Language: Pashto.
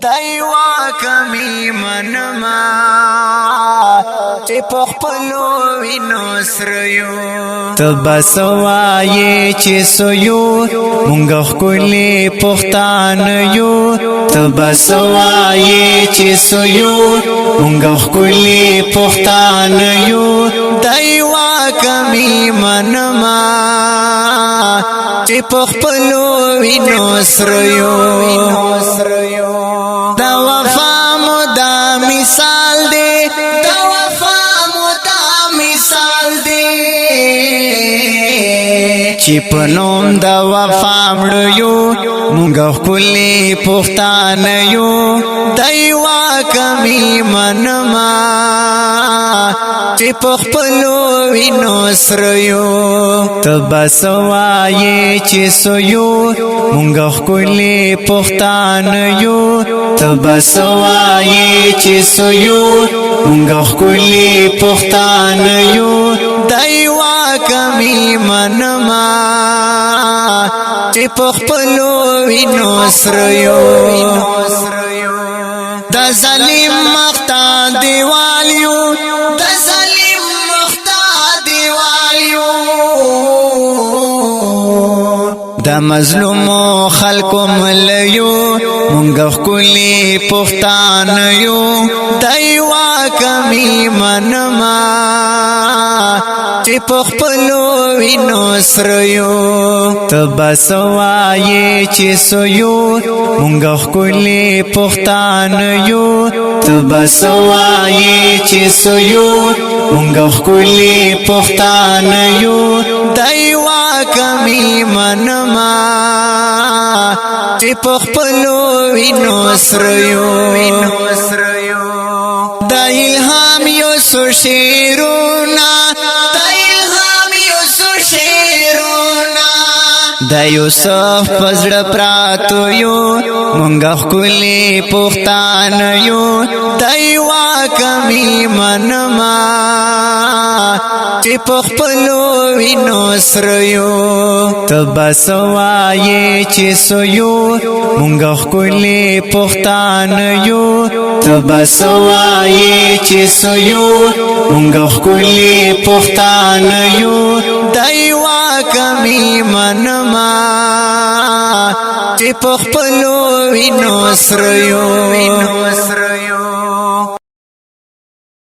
دایوا کمی منما چې په خپلو وینو سریو تبا سوایې چې سویو مونږ ښکلي پښتانه یو تبا سوایې چې سویو مونږ ښکلي پښتانه یو دایوا کمی منما چې په خپلو وینو سریو دا وفا مودا مثال دی دا وفا مودا مثال دی چې په نوم د وفا مړ یو مونږ ښکلي پښتانه یو دایوا کمی منما چې په خپلو وینو سریو تبا سوایې چې سویو مونږ ښکلي پښتانه یو تبا سوایې چې سویو مونږ ښکلي پښتانه یو دایوا کمی منما چې په خپلو وینو سریو د ظالم مخته دیوال یو د ظالم مخته دیوال یو د مظلومو خلکو ملیو مونږ ښکلي پښتانه یو دایوا کمی منما چې په خپلو وینو سریو تبا سوایې چې سویو مونږ ښکلي پښتانه یو تبا سوایې چې سویو مونږ ښکلي پښتانه یو دایوا کمی منما چې په خپلو وینو سریو د الهام یو سو شیرونا د الهام یو سو شیرونا د یوسف پزړه پراتو یو مونږ ښکلي پښتانه یو دایوا کمی منما چې په خپلو وینو سریو تبا سوایې چې سویو مونږ ښکلي پښتانه یو تبا سوایې چې سویو مونږ ښکلي پښتانه یو دایوا کمی منما چې په خپلو وینو سریو